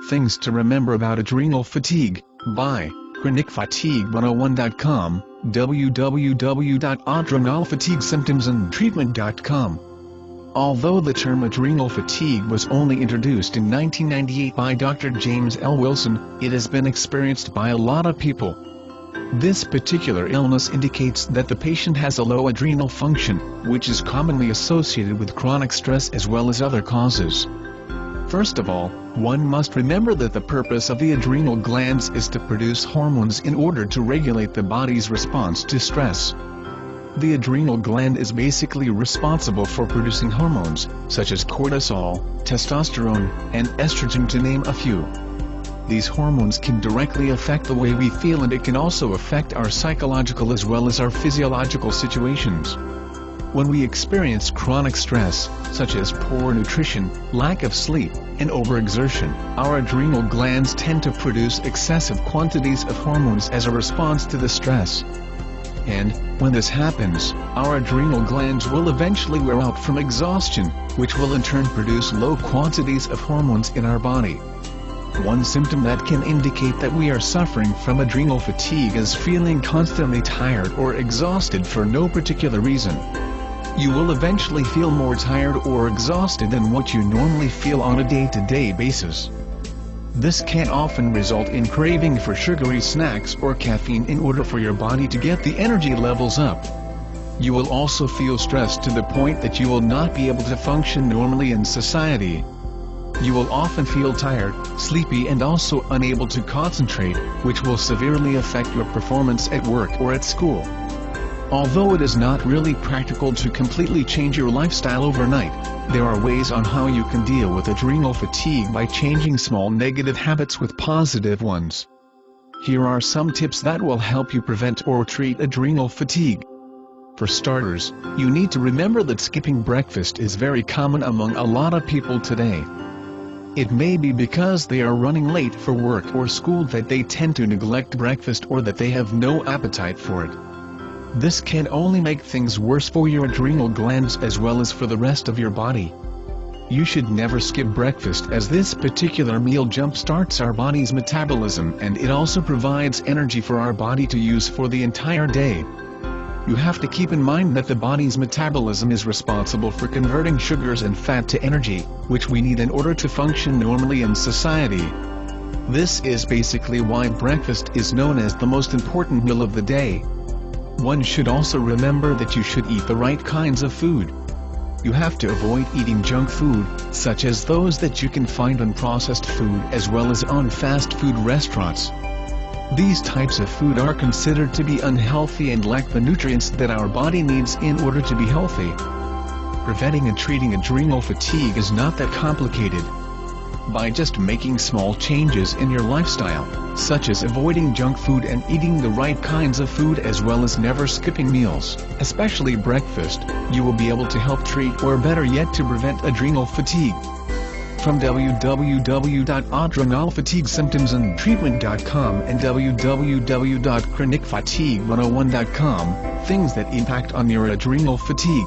Things to remember about adrenal fatigue, by chronicfatigue101.com, www.adrenalfatiguesymptomsandtreatment.com. Although the term adrenal fatigue was only introduced in 1998 by Dr. James L. Wilson, it has been experienced by a lot of people. This particular illness indicates that the patient has a low adrenal function, which is commonly associated with chronic stress as well as other causes. First of all, one must remember that the purpose of the adrenal glands is to produce hormones in order to regulate the body's response to stress. The adrenal gland is basically responsible for producing hormones, such as cortisol, testosterone, and estrogen to name a few. These hormones can directly affect the way we feel, and it can also affect our psychological as well as our physiological situations. When we experience chronic stress, such as poor nutrition, lack of sleep, and overexertion, our adrenal glands tend to produce excessive quantities of hormones as a response to the stress. And, when this happens, our adrenal glands will eventually wear out from exhaustion, which will in turn produce low quantities of hormones in our body. One symptom that can indicate that we are suffering from adrenal fatigue is feeling constantly tired or exhausted for no particular reason. You will eventually feel more tired or exhausted than what you normally feel on a day-to-day basis. This can often result in craving for sugary snacks or caffeine in order for your body to get the energy levels up. You will also feel stressed to the point that you will not be able to function normally in society. You will often feel tired, sleepy, and also unable to concentrate, which will severely affect your performance at work or at school. Although it is not really practical to completely change your lifestyle overnight, there are ways on how you can deal with adrenal fatigue by changing small negative habits with positive ones. Here are some tips that will help you prevent or treat adrenal fatigue. For starters, you need to remember that skipping breakfast is very common among a lot of people today. It may be because they are running late for work or school that they tend to neglect breakfast, or that they have no appetite for it. This can only make things worse for your adrenal glands as well as for the rest of your body. You should never skip breakfast, as this particular meal jump-starts our body's metabolism, and it also provides energy for our body to use for the entire day. You have to keep in mind that the body's metabolism is responsible for converting sugars and fat to energy, which we need in order to function normally in society. This is basically why breakfast is known as the most important meal of the day. One should also remember that you should eat the right kinds of food. You have to avoid eating junk food, such as those that you can find on processed food as well as on fast food restaurants. These types of food are considered to be unhealthy and lack the nutrients that our body needs in order to be healthy. Preventing and treating adrenal fatigue is not that complicated. By just making small changes in your lifestyle, such as avoiding junk food and eating the right kinds of food as well as never skipping meals, especially breakfast, you will be able to help treat, or better yet to prevent, adrenal fatigue. From www.adrenalfatiguesymptomsandtreatment.com and www.chronicfatigue101.com, things that impact on your adrenal fatigue.